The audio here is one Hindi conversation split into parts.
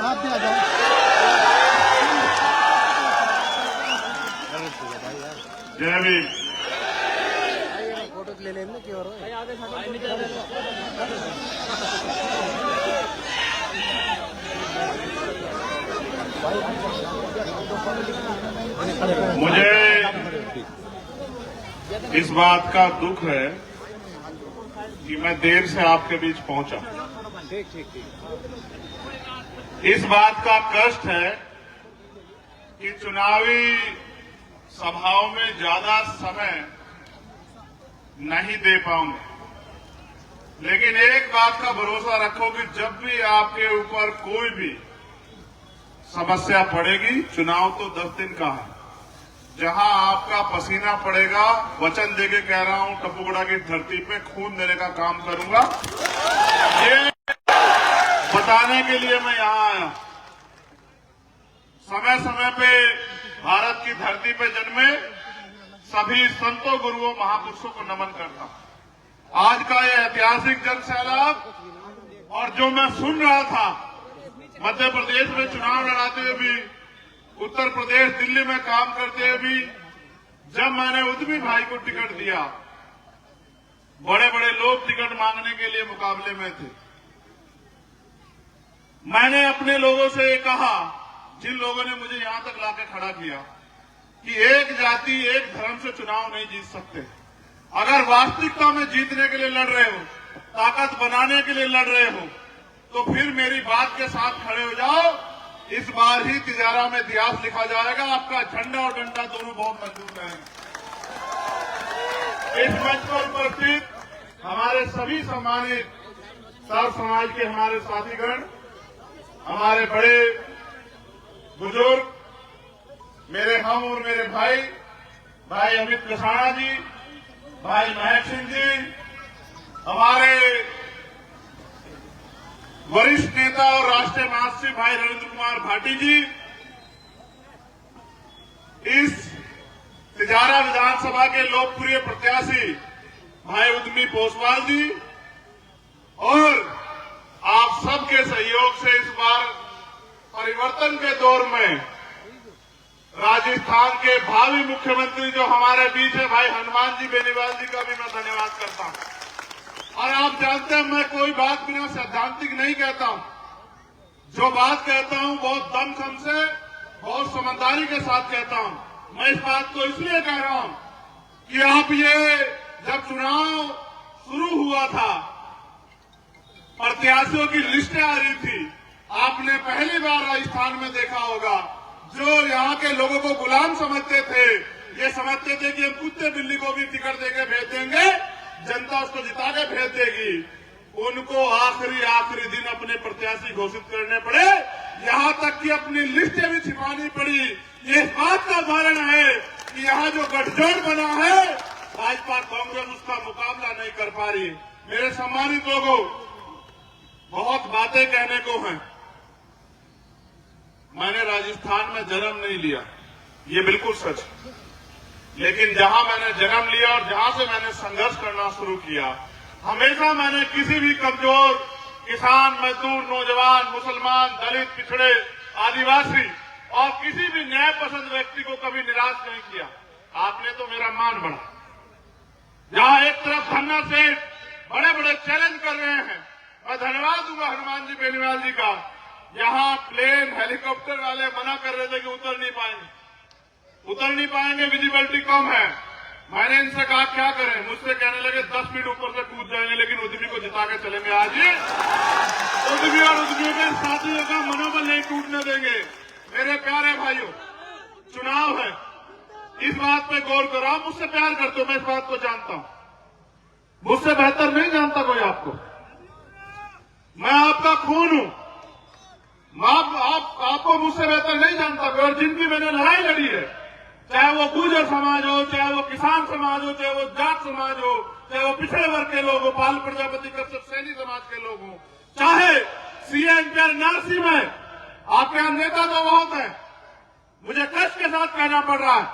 आप भी आ जाओ। जय भीम। फोटो ले लेंगे कि और मुझे इस बात का दुख है कि मैं देर से आपके बीच पहुंचा। इस बात का कष्ट है कि चुनावी सभाओं में ज्यादा समय नहीं दे पाऊंगा, लेकिन एक बात का भरोसा रखो कि जब भी आपके ऊपर कोई भी समस्या पड़ेगी, चुनाव तो 10 दिन का है, जहां आपका पसीना पड़ेगा, वचन देके कह रहा हूं, टपुगड़ा की धरती पे खून देने का काम करूंगा। ये बताने के लिए मैं यहां आया। समय समय पे भारत की धरती पे जन्मे सभी संतों, गुरुओं, महापुरुषों को नमन करता हूं। आज का ये ऐतिहासिक जन सैलाब और जो मैं सुन रहा था मध्य प्रदेश में चुनाव लड़ाते हुए भी, उत्तर प्रदेश दिल्ली में काम करते हुए भी, जब मैंने उद्यमी भाई को टिकट दिया, बड़े बड़े लोग टिकट मांगने के लिए मुकाबले में थे। मैंने अपने लोगों से ये कहा, जिन लोगों ने मुझे यहां तक लाके खड़ा किया, कि एक जाति एक धर्म से चुनाव नहीं जीत सकते। अगर वास्तविकता में जीतने के लिए लड़ रहे हो, ताकत बनाने के लिए लड़ रहे हो, तो फिर मेरी बात के साथ खड़े हो जाओ। इस बार ही तिजारा में इतिहास लिखा जाएगा। आपका झंडा और डंडा दोनों बहुत मजबूत रहेंगे। इस मंच पर उपस्थित हमारे सभी सम्मानित सर्व समाज के हमारे साथीगण, हमारे बड़े बुजुर्ग, मेरे हम और मेरे भाई अमित कसाना जी, भाई महक सिंह जी, हमारे वरिष्ठ नेता और राष्ट्रीय महासचिव भाई नरेंद्र कुमार भाटी जी, इस तिजारा विधानसभा के लोकप्रिय प्रत्याशी भाई उद्यमी पोसवाल जी, और आप सबके सहयोग से इस बार परिवर्तन के दौर में राजस्थान के भावी मुख्यमंत्री जो हमारे बीच है भाई हनुमान जी बेनीवाल जी का भी मैं धन्यवाद करता हूं। और आप जानते हैं मैं कोई बात बिना सैद्धांतिक नहीं कहता हूं। जो बात कहता हूं बहुत दमखम से, बहुत समझदारी के साथ कहता हूं। मैं इस बात को इसलिए कह रहा हूं कि आप ये जब चुनाव शुरू हुआ था, प्रत्याशियों की लिस्टें आ रही थी, आपने पहली बार राजस्थान में देखा होगा, जो यहाँ के लोगों को गुलाम समझते थे, ये समझते थे कि हम कुत्ते बिल्ली को भी टिकट देके भेज देंगे, जनता उसको जिता के भेज देगी, उनको आखिरी दिन अपने प्रत्याशी घोषित करने पड़े, यहाँ तक कि अपनी लिस्टें भी छिपानी पड़ी। ये इस बात का उदाहरण है कि यहाँ जो गठजोड़ बना है, भाजपा कांग्रेस उसका मुकाबला नहीं कर पा रही। मेरे सम्मानित लोगों, बहुत बातें कहने को हैं। मैंने राजस्थान में जन्म नहीं लिया, ये बिल्कुल सच है, लेकिन जहां मैंने जन्म लिया और जहां से मैंने संघर्ष करना शुरू किया, हमेशा मैंने किसी भी कमजोर किसान, मजदूर, नौजवान, मुसलमान, दलित, पिछड़े, आदिवासी और किसी भी न्याय पसंद व्यक्ति को कभी निराश नहीं किया। आपने तो मेरा मान बढ़ा। जहां एक तरफ धन्ना सेठ बड़े बड़े चैलेंज कर रहे हैं, मैं धन्यवाद दूंगा हनुमान जी बेनीवाल जी का। यहां प्लेन हेलीकॉप्टर वाले मना कर रहे थे कि उतर नहीं पाएंगे, विजिबिलिटी कम है। मैंने इनसे कहा क्या करें, मुझसे कहने लगे 10 फीट ऊपर से कूद जाएंगे, लेकिन उद्यमी को जिता के चलेंगे। आज ही उद्यमी और उद्यमी के साथियों का मनोबल नहीं टूटने देंगे। मेरे प्यारे भाइयों, चुनाव है, इस बात पे गौर करो। आप मुझसे प्यार करते हो, मैं इस बात को जानता हूं, मुझसे बेहतर नहीं जानता कोई आपको। मैं आपका खून हूं, आपको मुझसे बेहतर नहीं जानता कोई। और जिनकी मैंने लड़ाई लड़ी है, चाहे वो गुर्जर समाज हो, चाहे वो किसान समाज हो, चाहे वो जाट समाज हो, चाहे वो पिछड़े वर्ग के लोग हो, पाल प्रजापति कश्यप सैनी समाज के लोग हो, चाहे सीए एनटीआर नरसी में, आपके यहां नेता तो बहुत है, मुझे कष्ट के साथ कहना पड़ रहा है,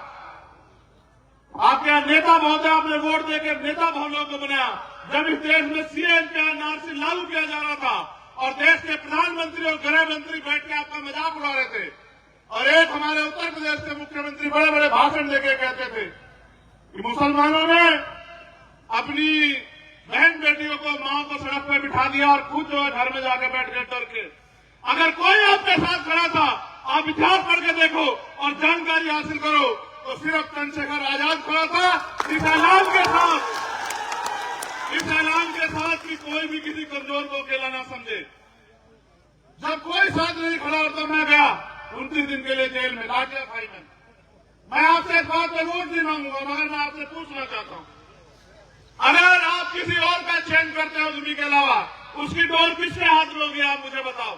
आपके यहां नेता बहुत है, आपने वोट देकर नेता बहुत लोगों को बनाया। जब इस देश में सीए एनटीआर नरसी लागू किया जा रहा था, और देश के प्रधानमंत्री और गृह मंत्री बैठ के आपका मजाक उड़ा रहे थे। और एक हमारे उत्तर प्रदेश के मुख्यमंत्री बड़े बड़े भाषण देके कहते थे कि मुसलमानों ने अपनी बहन बेटियों को, मां को सड़क पर बिठा दिया और खुद जो है घर में जाके बैठ गए डर के। अगर कोई आपके साथ खड़ा था, आप इतिहास पढ़ के देखो और जानकारी हासिल करो, तो सिर्फ चंद्रशेखर आजाद खड़ा था इस ऐलान के साथ कि कोई भी किसी कमजोर को अकेला ना समझे। जब कोई साथ नहीं खड़ा होता, मैं गया 29 दिन के लिए जेल में, लाठियां खाई मैंने। मैं आपसे इस बात पे वोट नहीं मांगूंगा, मगर मैं आपसे पूछना चाहता हूं, अगर आप किसी और का चयन करते हो उद्यमी के अलावा, उसकी डोर किसके हाथ लोगे आप मुझे बताओ।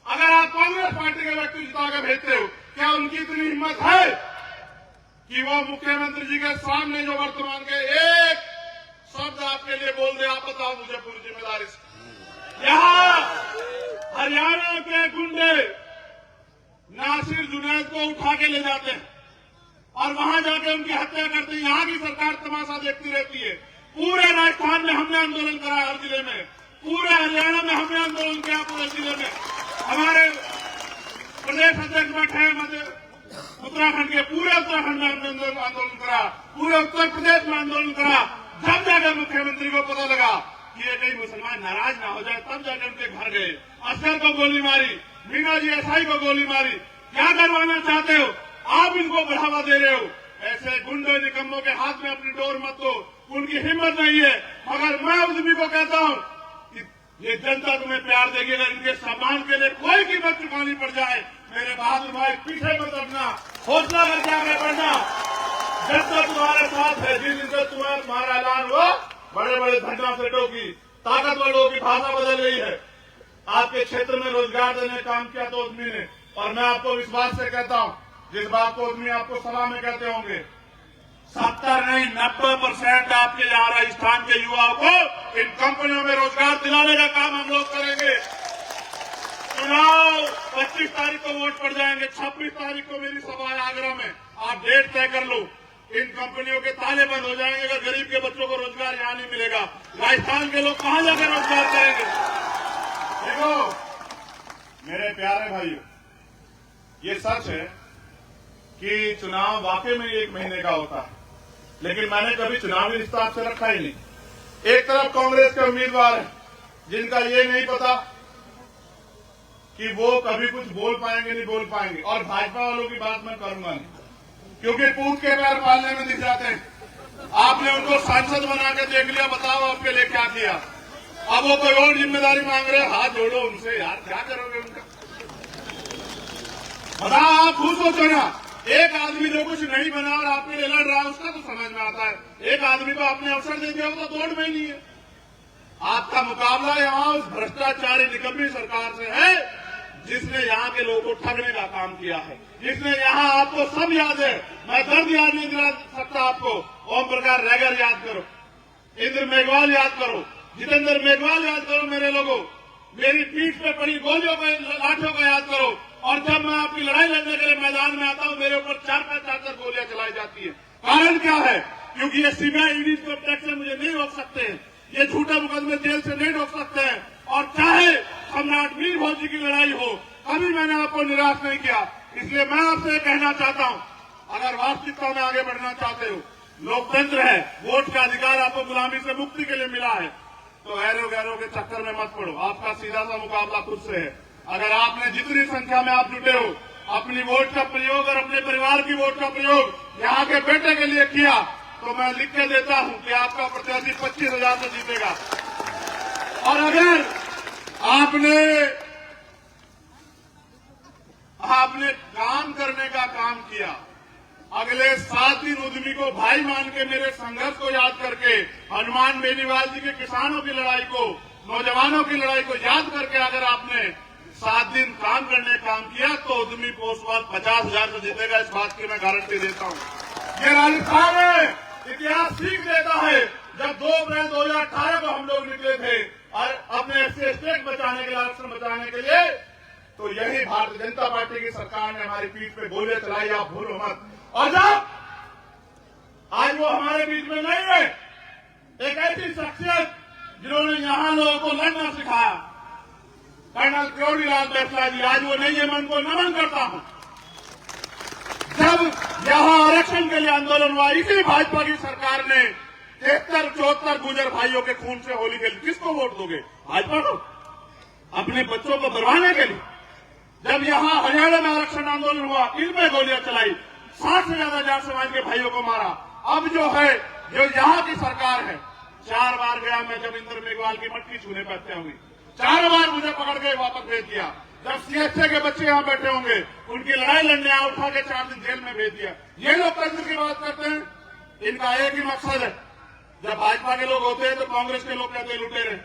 अगर आप कांग्रेस पार्टी के व्यक्ति जिता के भेजते हो, क्या उनकी इतनी हिम्मत है कि वो मुख्यमंत्री जी के सामने जो वर्तमान के एक शब्द आपके लिए बोल दे? आप बताओ मुझे पूरी जिम्मेदारी से। यहां हरियाणा के गुंडे नासिर जुनैद को उठा के ले जाते हैं और वहां जाके उनकी हत्या करते हैं। यहां की सरकार तमाशा देखती रहती है। पूरे राजस्थान में हमने आंदोलन करा, हर जिले में, पूरे हरियाणा में हमने आंदोलन किया, पूरे जिले में हमारे प्रदेश अध्यक्ष बैठे हैं उत्तराखंड के, पूरे उत्तराखंड में हमने आंदोलन करा, पूरे उत्तर प्रदेश में आंदोलन करा। जब जाकर मुख्यमंत्री को पता लगा कि ये कहीं मुसलमान नाराज ना हो जाए, तब जाकर उनके घर गए, असगर को गोली मारी, मीना जी एसआई को गोली मारी। क्या करवाना चाहते हो? आप इनको बढ़ावा दे रहे हो। ऐसे गुंडे निकम्मों के हाथ में अपनी डोर मत दो, उनकी हिम्मत नहीं है। मगर मैं उद्यमी को कहता हूं कि ये जनता तुम्हें प्यार देगी। अगर इनके सम्मान के लिए कोई कीमत चुकानी पड़ जाए, मेरे बहादुर भाई पीछे मत हटना, हौसला करके आगे बढ़ना। जनता तुम्हारे साथ है। जिस दिन से तुम्हारा ऐलान हुआ, बड़े बड़े धरना सेठों की, ताकतवर लोगों की भाषा बदल रही है। आपके क्षेत्र में रोजगार देने काम किया तो उद्यमी ने, और मैं आपको विश्वास से कहता हूं, जिस बात को उद्यमी आपको सलाह में कहते होंगे, 70 नहीं 90% आपके यहाँ राजस्थान के युवाओं को इन कंपनियों में रोजगार दिलाने का काम हम लोग करेंगे। चुनाव 25 तारीख को वोट पड़ जाएंगे, 26 तारीख को मेरी सभा है आगरा में, आप डेट तय कर लो। इन कंपनियों के ताले बंद हो जाएंगे। अगर गरीब के बच्चों को रोजगार यहाँ नहीं मिलेगा, राजस्थान के लोग कहां जाकर रोजगार करेंगे? देखो मेरे प्यारे भाइयों, ये सच है कि चुनाव वाकई में 1 महीने का होता है, लेकिन मैंने कभी चुनावी रिश्ता आपसे रखा ही नहीं। एक तरफ कांग्रेस के उम्मीदवार हैं जिनका ये नहीं पता कि वो कभी कुछ बोल पाएंगे नहीं बोल पाएंगे, और भाजपा वालों की बात मैं करूंगा नहीं, क्योंकि पूत के पैर पालने में दिख जाते हैं। आपने उनको सांसद बना के देख लिया, बताओ आपके लिए क्या किया। अब वो कोई और जिम्मेदारी मांग रहे, हाथ जोड़ो उनसे यार, क्या करोगे उनका? बताओ, आप खुद सोचो ना। एक आदमी जो कुछ नहीं बना और आपके लिए लड़ रहा है, उसका तो समझ में आता है। एक आदमी को आपने अवसर दे दिया, वो तो दौड़ में ही नहीं है। आपका मुकाबला यहाँ उस भ्रष्टाचारी निकम्मी सरकार से है जिसने यहाँ के लोगों को ठगने का काम किया है, जिसने यहाँ, आपको सब याद है, मैं दर्द याद नहीं दिला सकता आपको। ओम प्रकाश रैगर याद करो, इंद्र मेघवाल याद करो, जितेंद्र मेघवाल याद करो, मेरे लोगों, मेरी पीठ पे पड़ी गोलियों को, लाठों को याद करो। और जब मैं आपकी लड़ाई लड़ने के लिए मैदान में आता हूं, मेरे ऊपर 4-4 गोलियां चलाई जाती है। कारण क्या है? क्योंकि ये सीबीआई ईडी को टैक्स से मुझे नहीं रोक सकते हैं, ये झूठे मुकदमे जेल से नहीं रोक सकते हैं। और चाहे सम्राट वीर भोज जी की लड़ाई हो, कभी मैंने आपको निराश नहीं किया। इसलिए मैं आपसे कहना चाहता हूं, अगर वास्तविकता में आगे बढ़ना चाहते हो, लोकतंत्र है, वोट का अधिकार आपको गुलामी से मुक्ति के लिए मिला है, तो ऐरो गैरो के चक्कर में मत पड़ो। आपका सीधा सा मुकाबला खुद से है। अगर आपने जितनी संख्या में आप जुटे हो, अपनी वोट का प्रयोग और अपने परिवार की वोट का प्रयोग यहाँ के बेटे के लिए किया, तो मैं लिख के देता हूं कि आपका प्रत्याशी 25,000 से जीतेगा। और अगर आपने काम करने का काम किया, अगले 7 दिन उद्यमी को भाई मान के, मेरे संघर्ष को याद करके, हनुमान बेनीवाल जी के किसानों की लड़ाई को, नौजवानों की लड़ाई को याद करके अगर आपने 7 दिन काम किया, तो उद्यमी पोस्टवाल 50,000 से जीतेगा। इस बात की मैं गारंटी देता हूं। ये राजस्थान है, इतिहास सीख देता है। जब 2 अप्रैल 2018 को हम लोग निकले थे और अपने एससी स्टेट बचाने के लिए, आरक्षण बचाने के लिए, तो यही भारतीय जनता पार्टी की सरकार ने हमारी पीठ पे गोलियां चलाई, आप भूलो मत। और जब आज वो हमारे बीच में नहीं है, एक ऐसी शख्सियत जिन्होंने यहां लोगों को लड़ना सिखाया, कर्नल किरोड़ीलाल बैसला जी, आज वो नहीं है, मैं उनको नमन करता हूं। जब यहां आरक्षण के लिए आंदोलन हुआ, इसी भाजपा की सरकार ने 73-74 गुजर भाइयों के खून से होली खेली। किसको वोट दोगे? भाजपा को? अपने बच्चों को बरवाने के लिए? जब यहां हरियाणा में आरक्षण आंदोलन हुआ, इन पे गोलियां चलाई, 60 से ज्यादा जाट समाज के भाइयों को मारा। अब जो यहां की सरकार है, 4 बार गया मैं, जब इंद्र मेघवाल की मटकी छूने पर हत्या हुई, 4 बार मुझे पकड़ के वापस भेज दिया। जब सीएचए के बच्चे यहां बैठे होंगे, उनकी लड़ाई लड़ने आया, उठा के 4 दिन जेल में भेज दिया। ये लोग तंत्र की बात करते हैं, इनका एक ही मकसद है। जब भाजपा के लोग होते हैं तो कांग्रेस के लोग कहते हैं लुटेरे,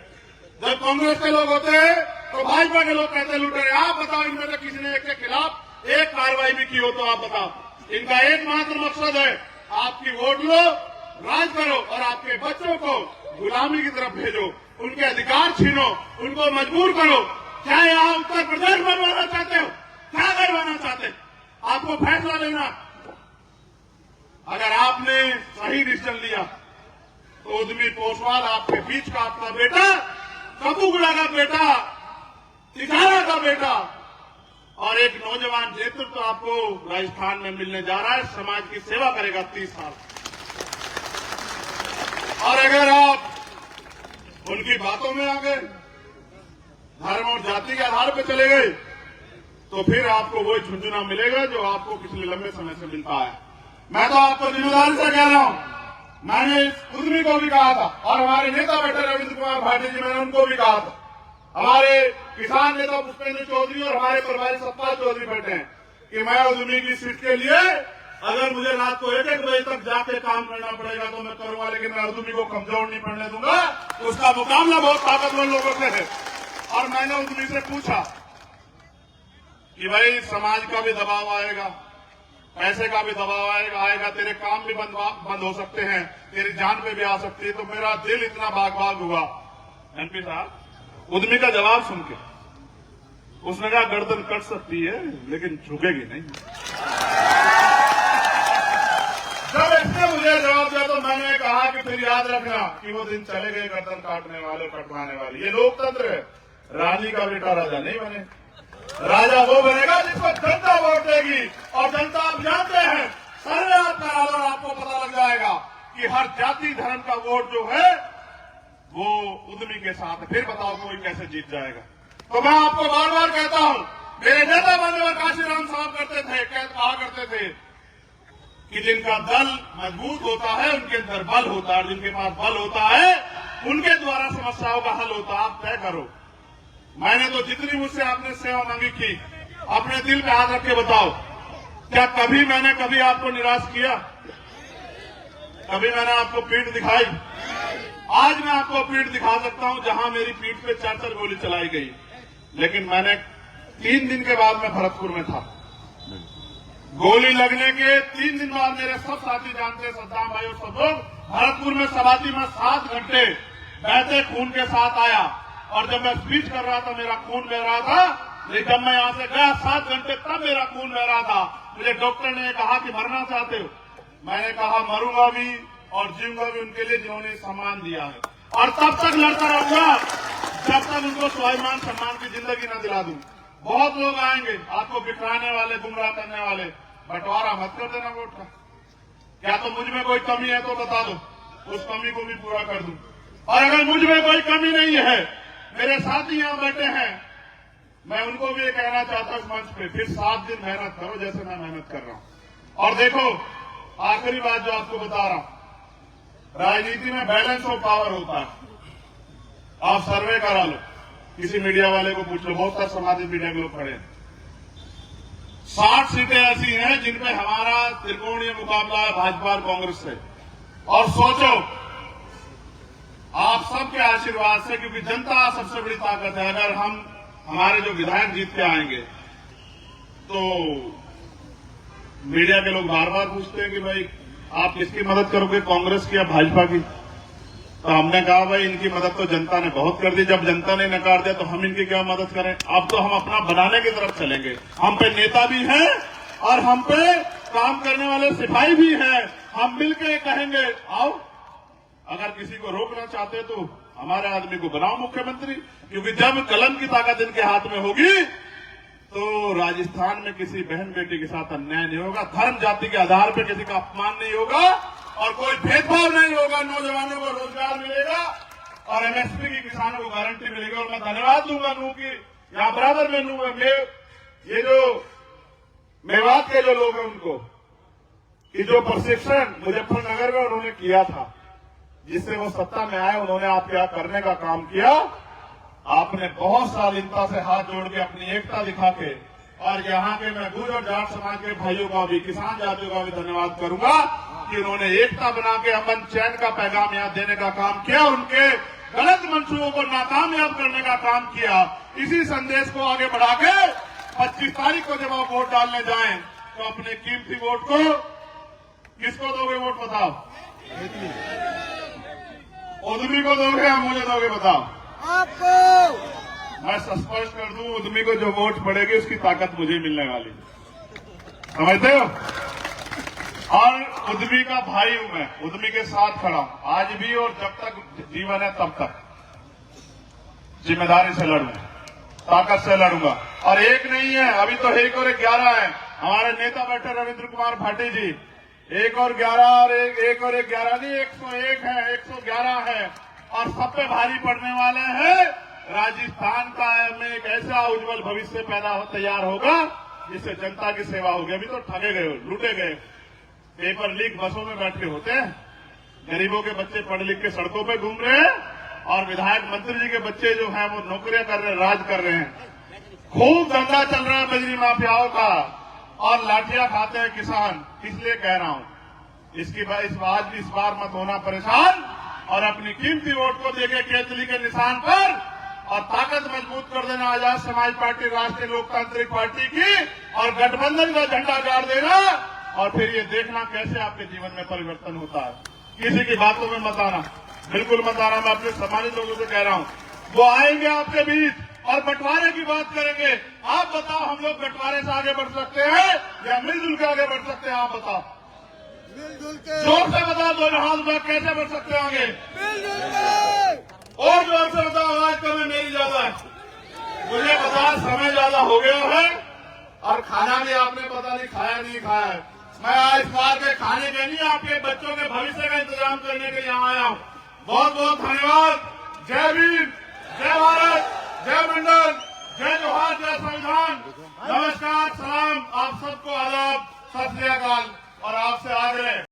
जब कांग्रेस के लोग होते हैं तो भाजपा के लोग कहते हैं लुटेरे। आप बताओ, इनमें से किसी ने एक के खिलाफ एक कार्रवाई भी की हो तो आप बताओ। इनका एकमात्र मकसद है, आपकी वोट लो, राज करो और आपके बच्चों को गुलामी की तरफ भेजो, उनके अधिकार छीनो, उनको मजबूर करो। क्या यहां उत्तर प्रदेश बनवाना चाहते हो? क्या करवाना चाहते हैं? आपको फैसला लेना। अगर आपने सही डिसीजन लिया तो उद्यमी पोसवाल आपके बीच का आपका बेटा, कपूगड़ा का बेटा, तिजारा का बेटा और एक नौजवान नेतृत्व तो आपको राजस्थान में मिलने जा रहा है। समाज की सेवा करेगा 30 साल। और अगर आप उनकी बातों में आ गए, धर्म और जाति के आधार पर चले गए, तो फिर आपको वही झुंझुना मिलेगा जो आपको पिछले लंबे समय से मिलता है। मैं तो आपको जिम्मेदारी से कह रहा हूं, मैंने उद्यमी को भी कहा था और हमारे नेता बैठे रविंद्र कुमार भाटी जी, मैंने उनको भी कहा था, हमारे किसान नेता पुष्पेंद्र चौधरी और हमारे प्रभारी सतपाल चौधरी बैठे हैं, कि मैं उद्यमी की सीट के लिए अगर मुझे रात को 1-1 बजे तक जाके काम करना पड़ेगा तो मैं करूंगा, लेकिन मैं उद्यमी को कमजोर नहीं पड़ने दूंगा। उसका मुकाबला बहुत ताकतवर लोगों से है। और मैंने उद्यमी से पूछा कि भाई समाज का भी दबाव आएगा, पैसे का भी दबाव आएगा, तेरे काम भी बंद हो सकते हैं, तेरी जान पे भी आ सकती है। तो मेरा दिल इतना बाग-बाग हुआ। एमपी साहब, उद्यमी का जवाब सुन के उसने कहा गर्दन कट सकती है लेकिन झुकेगी नहीं। जब इसने मुझे जवाब दिया तो मैंने कहा कि फिर याद रखना कि वो दिन चले गए गर्दन काटने वाले, कटवाने वाले। ये लोकतंत्र है, रानी का बेटा राजा नहीं बने। राजा वो बनेगा जिसको जनता वोट देगी। और जनता आप जानते हैं, सर्वे आप करा लो, आपको पता लग जाएगा कि हर जाति धर्म का वोट जो है वो उद्यमी के साथ है। फिर बताओ कोई कैसे जीत जाएगा? तो मैं आपको बार बार कहता हूं, मेरे नेता मान्यवर काशीराम साहब कहा करते थे कि जिनका दल मजबूत होता है उनके अंदर बल होता है, और जिनके पास बल होता है उनके द्वारा समस्याओं का हल होता है। आप तय करो। मैंने तो जितनी मुझसे आपने सेवा मांगी की, अपने दिल पे हाथ रख के बताओ, क्या मैंने आपको निराश किया? कभी मैंने आपको पीठ दिखाई? आज मैं आपको पीठ दिखा सकता हूं जहां मेरी पीठ पे 4-4 गोली चलाई गई, लेकिन मैंने 3 दिन के बाद मैं भरतपुर में था। गोली लगने के 3 दिन बाद मेरे सब साथी जानते हैं, सद्दाम भाई और सब लोग, भरतपुर में सवाती में 7 घंटे बहते खून के साथ आया। और जब मैं स्पीच कर रहा था मेरा खून बह रहा था, लेकिन जब मैं यहां से गया 7 घंटे तब मेरा खून बह रहा था। मुझे डॉक्टर ने कहा कि मरना चाहते हो? मैंने कहा मरूंगा भी और जीऊंगा भी उनके लिए जिन्होंने सम्मान दिया है, और तब तक लड़ता रहूंगा जब तक उनको स्वाभिमान सम्मान की जिंदगी न दिला दूं। बहुत लोग आएंगे आपको बिखराने वाले, गुमराह करने वाले, बंटवारा मत कर देना वोट का। क्या तो मुझ में कोई कमी है तो बता दो, उस कमी को भी पूरा कर दूं। और अगर मुझ में कोई कमी नहीं है, मेरे साथी यहां बैठे हैं, मैं उनको भी ये कहना चाहता हूं इस मंच पे, फिर 7 दिन मेहनत करो जैसे मैं मेहनत कर रहा हूं। और देखो, आखिरी बात जो आपको बता रहा हूं, राजनीति में बैलेंस ऑफ पावर होता है। आप सर्वे करा लो, किसी मीडिया वाले को पूछ लो, बहुत सारे सामाजिक मीडिया के लोग खड़े हैं। 60 सीटें ऐसी हैं जिनमें हमारा त्रिकोणीय मुकाबला है भाजपा और कांग्रेस से। और सोचो, आप सबके आशीर्वाद से, क्योंकि जनता सबसे बड़ी ताकत है, अगर हमारे जो विधायक जीत के आएंगे तो मीडिया के लोग बार बार पूछते हैं कि भाई आप किसकी मदद करोगे, कांग्रेस की या भाजपा की? तो हमने कहा भाई इनकी मदद तो जनता ने बहुत कर दी, जब जनता ने नकार दिया तो हम इनकी क्या मदद करें? अब तो हम अपना बनाने की तरफ चलेंगे। हम पे नेता भी हैं और हम पे काम करने वाले सिपाही भी हैं। हम मिलकर कहेंगे आओ, अगर किसी को रोकना चाहते तो हमारे आदमी को बनाओ मुख्यमंत्री, क्योंकि जब कलम की ताकत इनके हाथ में होगी तो राजस्थान में किसी बहन बेटी के साथ अन्याय नहीं होगा, धर्म जाति के आधार पर किसी का अपमान नहीं होगा और कोई भेदभाव नहीं होगा। नौजवानों को रोजगार मिलेगा और एमएसपी की किसानों को गारंटी मिलेगी। और मैं धन्यवाद दूंगा नू की यहाँ बराबर में नू ये जो मेवात के जो लोग हैं उनको कि जो प्रशिक्षण मुजफ्फरनगर में उन्होंने किया था, जिससे वो सत्ता में आए, उन्होंने आपके यहाँ करने का काम किया। आपने बहुत शालीनता से हाथ जोड़ के अपनी एकता दिखा के, और यहाँ के मैं गुर्जर और जाट समाज के भाइयों का भी, किसान जातियों का भी धन्यवाद करूंगा कि उन्होंने एकता बना के अमन चैन का पैगाम यहाँ देने का काम किया, उनके गलत मंसूबों को नाकामयाब करने का काम किया। इसी संदेश को आगे बढ़ा के 25 तारीख को जब आप वोट डालने जाएं तो अपने कीमती वोट को किसको दोगे? वोट बताओ। उद्यमी को दोगे या मुझे दोगे? बताओ आपको। मैं स्पष्ट कर दूं, उद्यमी को जो वोट पड़ेगी उसकी ताकत मुझे मिलने वाली, समझते हो? और उद्यमी का भाई हूं मैं, उद्यमी के साथ खड़ा हूं आज भी, और जब तक जीवन है तब तक जिम्मेदारी से लड़ूंगा, ताकत से लड़ूंगा। और एक नहीं है, अभी तो 1 और 11 है। हमारे नेता बैठे रविंद्र कुमार भाटी जी, 1 और 11 और 1 और 11 नहीं, 101 है, 111 है, और सब पे भारी पड़ने वाले हैं। राजस्थान का में एक ऐसा उज्जवल भविष्य तैयार होगा जिससे जनता की सेवा होगी। अभी तो ठगे गए, लूटे गए, पेपर लीक बसों में बैठ के होते हैं, गरीबों के बच्चे पढ़ लिख के सड़कों पे घूम रहे हैं, और विधायक मंत्री जी के बच्चे जो हैं वो नौकरियां कर रहे हैं, राज कर रहे हैं। खूब धंधा चल रहा है बजरी माफियाओं का, और लाठियां खाते हैं किसान। इसलिए कह रहा हूं, इस बार मत होना परेशान, और अपनी कीमती वोट को देके केतली के निशान पर और ताकत मजबूत कर देना आजाद समाज पार्टी, राष्ट्रीय लोकतांत्रिक पार्टी की, और गठबंधन का झंडा गाड़ देना, और फिर ये देखना कैसे आपके जीवन में परिवर्तन होता है। किसी की बातों में मत आना, बिल्कुल मत आना। मैं अपने सम्मानित लोगों से कह रहा हूं, वो आएंगे आपके बीच और बंटवारे की बात करेंगे। आप बताओ, हम लोग बंटवारे से आगे बढ़ सकते हैं या मिलजुल के आगे बढ़ सकते हैं? आप बताओ, मिलजुल के। जोर से बताओ, दोनों हाथ में कैसे बढ़ सकते हैं आगे? मिलजुल के। और जोर से बताओ, आवाज कम है मेरी ज्यादा है? मुझे पता समय ज्यादा हो गया है, और खाना भी आपने पता नहीं खाया नहीं खाया है। मैं आज बार के खाने के नहीं, आपके बच्चों के भविष्य का इंतजाम करने के लिए यहाँ आया हूँ। बहुत बहुत धन्यवाद। जय भीम, जय भारत, जय मंडल, जय जोहार, जय संविधान। नमस्कार, सलाम, आप सबको आदाब, सत श्री अकाल, और आपसे आग्रह